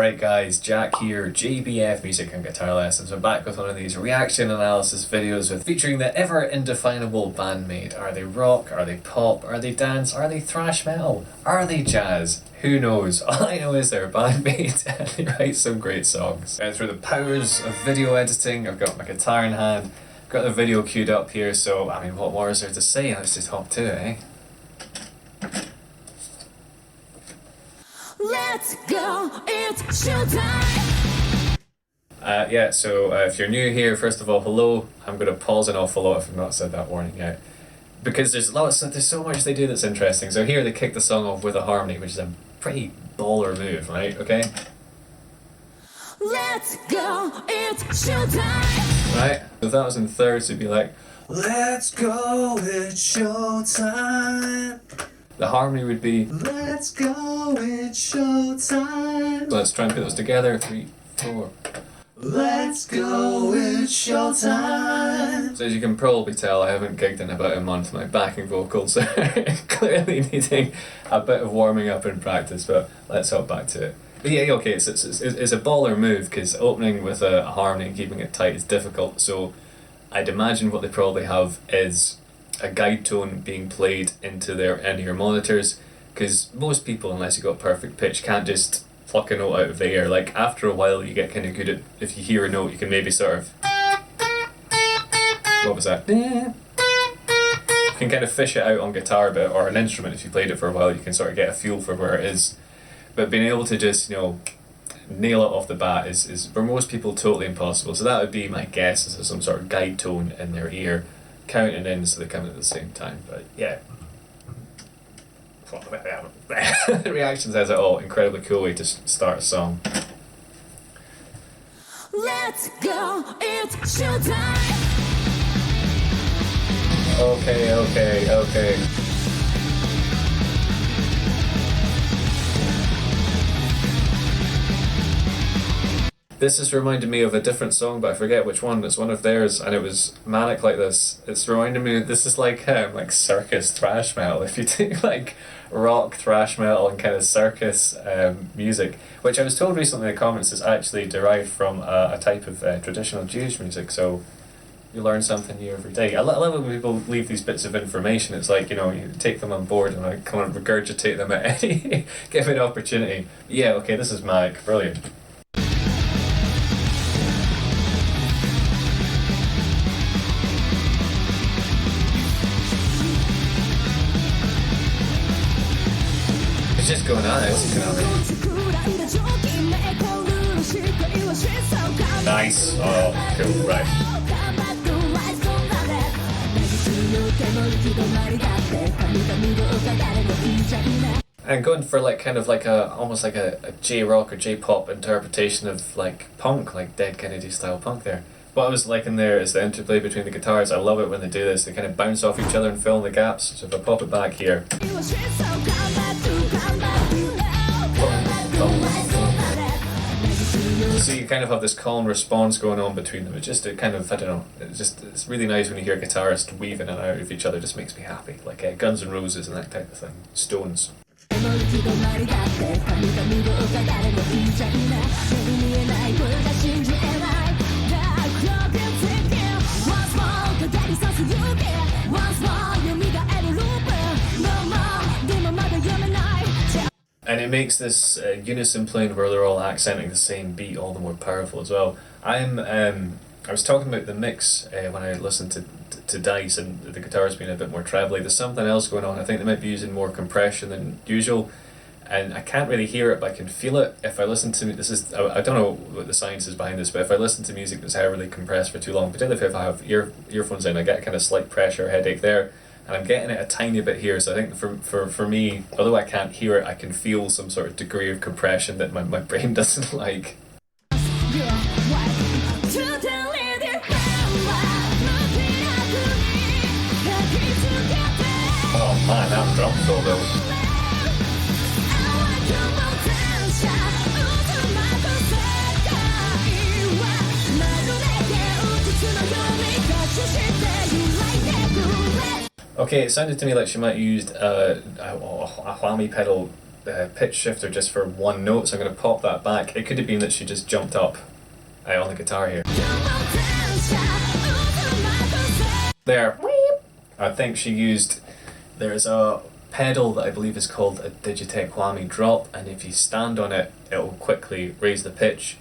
Right guys, Jack here, JBF Music and Guitar Lessons. I'm back with one of these reaction analysis videos featuring the ever indefinable Band Maid. Are they rock? Are they pop? Are they dance? Are they thrash metal? Are they jazz? Who knows? All I know is they're a Band Maid and they write some great songs. And through the powers of video editing, I've got my guitar in hand, got the video queued up here, so I mean what more is there to say? Let's just hop to it, eh? Let's go, it's showtime! So if you're new here, first of all, hello. I'm going to pause an awful lot if I've not said that warning yet. Because there's so much they do that's interesting. So here they kick the song off with a harmony, which is a pretty baller move, right? Okay? Let's go, it's showtime! Right? If that was in thirds, it'd be like, let's go, it's showtime! The harmony would be, let's go, it's showtime. So let's try and put those together. 3, 4. Let's go, it's showtime. So as you can probably tell, I haven't gigged in about a month. My backing vocals are clearly needing a bit of warming up and practice, but let's hop back to it. But yeah, okay, it's a baller move, because opening with a harmony and keeping it tight is difficult, so I'd imagine what they probably have is a guide tone being played into your monitors, because most people, unless you got perfect pitch, can't just pluck a note out of the air. Like after a while you get kind of good at, if you hear a note you can maybe sort of, what was that? You can kind of fish it out on guitar bit or an instrument. If you played it for a while you can sort of get a feel for where it is, but being able to just, you know, nail it off the bat is for most people totally impossible. So that would be my guess, is some sort of guide tone in their ear, counting in so they come at the same time. But yeah, the reaction says it all. Incredibly cool way to start a song. Let's go, it's showtime! Okay. This has reminded me of a different song, but I forget which one. It's one of theirs, and it was manic like this. It's reminding me, this is like circus thrash metal. If you do like rock thrash metal and kind of circus music, which I was told recently in the comments is actually derived from a type of traditional Jewish music. So you learn something new every day. I love it when people leave these bits of information. It's like, you know, you take them on board and I kind of regurgitate them at any given opportunity. Yeah, okay, this is manic. Brilliant. It's just going on, it's Kanami. Nice. Oh, cool, right. And going for like kind of like almost like a J-rock or J-pop interpretation of like punk, like Dead Kennedy style punk there. What I was liking there is the interplay between the guitars. I love it when they do this. They kind of bounce off each other and fill in the gaps. So if I pop it back here. So you kind of have this call and response going on between them. It's just a kind of, I don't know, it's really nice when you hear a guitarist weave in and out of each other. It just makes me happy. Like Guns N' Roses and that type of thing. Stones. And it makes this unison playing where they're all accenting the same beat all the more powerful as well. I was talking about the mix when I listened to Dice and the guitars being a bit more trebly. There's something else going on. I think they might be using more compression than usual, and I can't really hear it, but I can feel it if I listen to this. I don't know what the science is behind this, but if I listen to music that's heavily compressed for too long, particularly if I have earphones in, I get a kind of slight pressure headache there. And I'm getting it a tiny bit here, so I think for me, although I can't hear it, I can feel some sort of degree of compression that my brain doesn't like. Oh man, that drum solo. Okay, it sounded to me like she might have used a whammy pedal pitch shifter just for one note, so I'm going to pop that back. It could have been that she just jumped up on the guitar here. There. I think she used... There's a pedal that I believe is called a Digitech whammy drop, and if you stand on it, it will quickly raise the pitch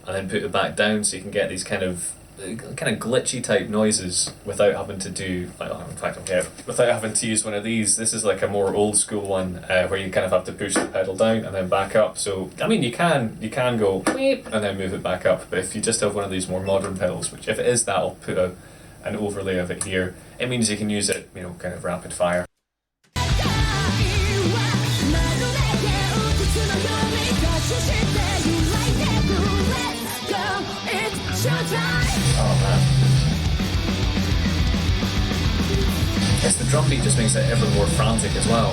and then put it back down, so you can get these kind of glitchy type noises without having to do, in fact, okay, without having to use one of these. This is like a more old school one where you kind of have to push the pedal down and then back up. So I mean, you can go beep and then move it back up, but if you just have one of these more modern pedals, which if it is that, I'll put an overlay of it here. It means you can use it, you know, kind of rapid fire. Oh man. Yes, the drum beat just makes it ever more frantic as well.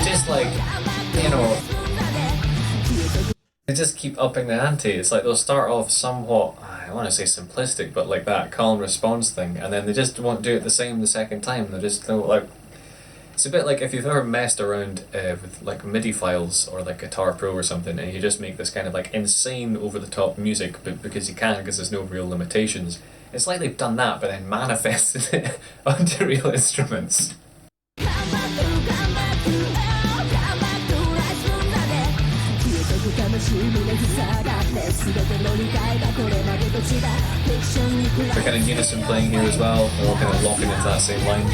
Just like, you know, they just keep upping the ante. It's like they'll start off somewhat, I want to say simplistic, but like that call and response thing, and then they just won't do it the same the second time. They'll like, it's a bit like if you've ever messed around with like MIDI files or like Guitar Pro or something, and you just make this kind of like insane over-the-top music, but because you can, because there's no real limitations. It's like they've done that, but then manifested it onto real instruments. They're kind of unison playing here as well. They're all kind of locking into that same line.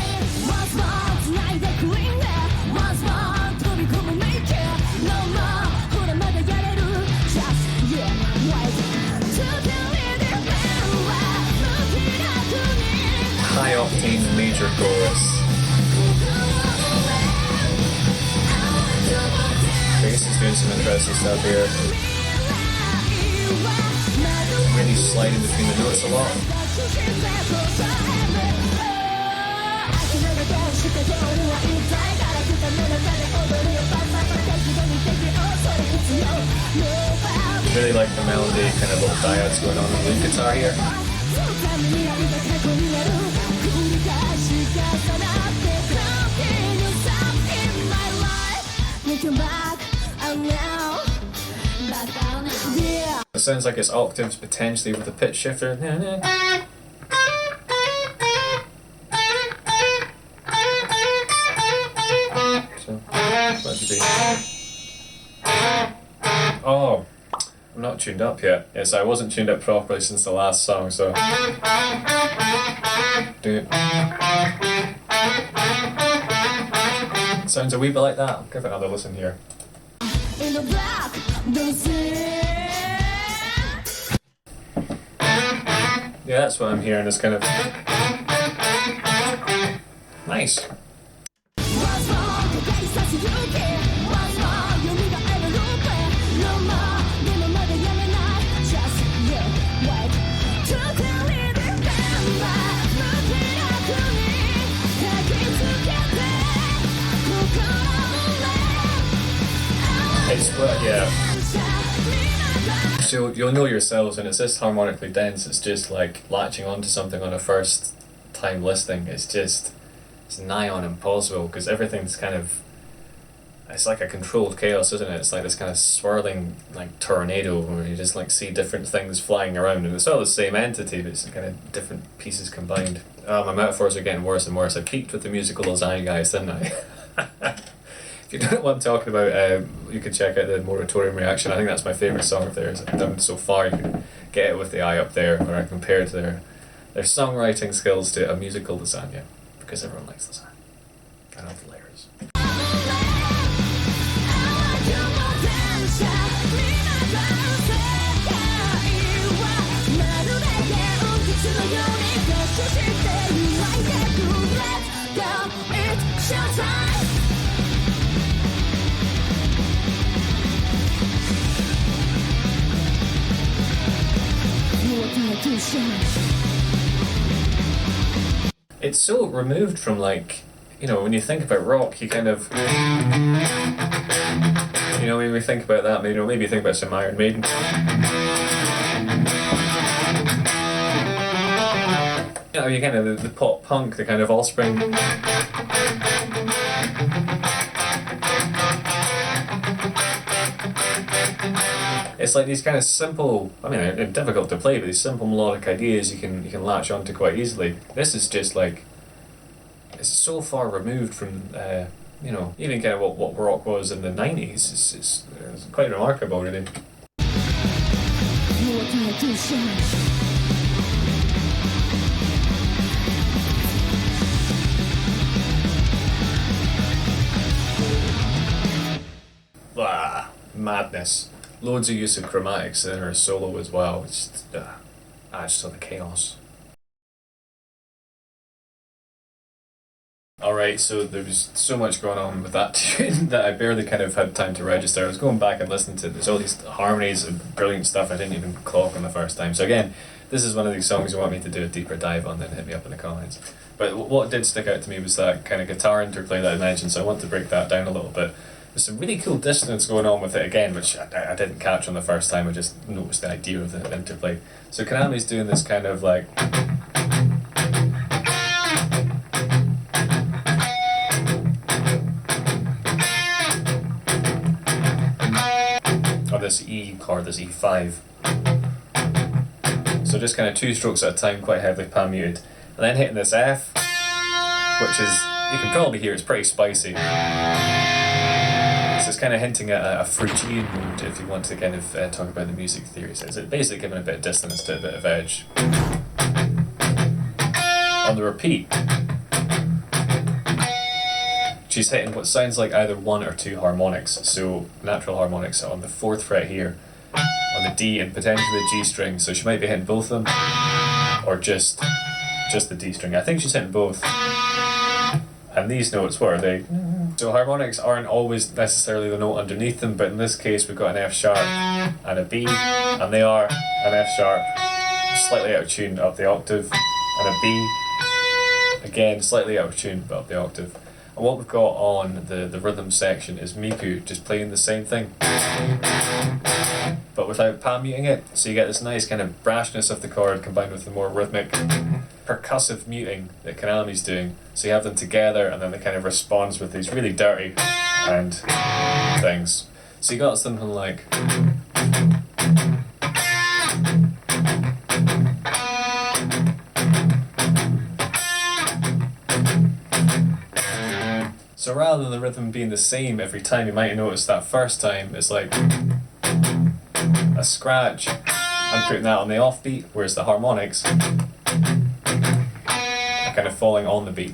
High octane major chorus. Bass is doing some interesting stuff here. Really sliding between the notes a lot. Really like the melody, kind of little diodes going on the lead guitar here. It sounds like it's octaves potentially with a pitch shifter. So, what should be? Oh, I'm not tuned up yet. Yes, I wasn't tuned up properly since the last song, so. Sounds a wee bit like that. I'll give it another listen here. Yeah, that's what I'm hearing, is kind of nice. It's, well, yeah. So you'll know yourselves, when it's this harmonically dense, it's just like latching onto something on a first time listening. It's nigh on impossible, because everything's kind of, it's like a controlled chaos, isn't it? It's like this kind of swirling like tornado where you just like see different things flying around, and it's all the same entity, but it's kind of different pieces combined. My metaphors are getting worse and worse. I peaked with the musical lasagna guys, didn't I? If you don't know what I'm talking about, you can check out the Moratorium reaction. I think that's my favourite song of theirs I've done so far. You can get it with the eye up there, where I compared their songwriting skills to a musical lasagna, because everyone likes lasagna. I love the layers. It's so removed from, like, you know, when you think about rock, you kind of, you know, when we think about that, maybe you think about some Iron Maiden. You know, you kind of the pop punk, the kind of offspring. It's like these kind of simple, I mean, they're difficult to play, but these simple melodic ideas you can latch onto quite easily. This is just like, it's so far removed from, you know, even kind of what rock was in the 90s. It's quite remarkable, really. Blah, madness. Loads of use of chromatics in her solo as well. It's just adds to the chaos. Alright, so there was so much going on with that tune that I barely kind of had time to register. I was going back and listening to there's all these harmonies and brilliant stuff I didn't even clock on the first time. So again, this is one of these songs you want me to do a deeper dive on, then hit me up in the comments. But what did stick out to me was that kind of guitar interplay that I mentioned, so I want to break that down a little bit. There's some really cool dissonance going on with it again, which I didn't catch on the first time. I just noticed the idea of the interplay. So Kanami's doing this kind of like... or this E chord, this E5. So just kind of 2 strokes at a time, quite heavily pan muted. And then hitting this F, which is, you can probably hear it's pretty spicy. So it's kind of hinting at a Phrygian mood, if you want to kind of talk about the music theories. It's basically giving a bit of dissonance to a bit of edge. On the repeat, she's hitting what sounds like either 1 or 2 harmonics. So natural harmonics on the 4th fret here, on the D and potentially the G string. So she might be hitting both of them, or just the D string. I think she's hitting both. And these notes, what are they? So harmonics aren't always necessarily the note underneath them, but in this case we've got an F sharp and a B, and they are an F sharp, slightly out of tune up the octave, and a B, again slightly out of tune but up the octave. And what we've got on the rhythm section is Miku just playing the same thing, but without pan muting it, so you get this nice kind of brashness of the chord combined with the more rhythmic percussive muting that Kanami's doing. So you have them together and then they kind of responds with these really dirty and things. So you got something like... So rather than the rhythm being the same every time, you might notice that first time it's like a scratch. I'm putting that on the offbeat, whereas the harmonics are kind of falling on the beat.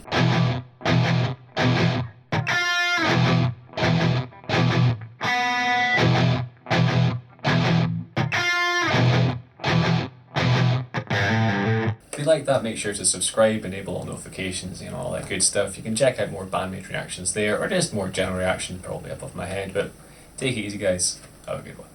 If you like that, make sure to subscribe, enable all notifications, you know, all that good stuff. You can check out more Band Maid reactions there, or just more general reaction, probably above my head, but take it easy guys, have a good one.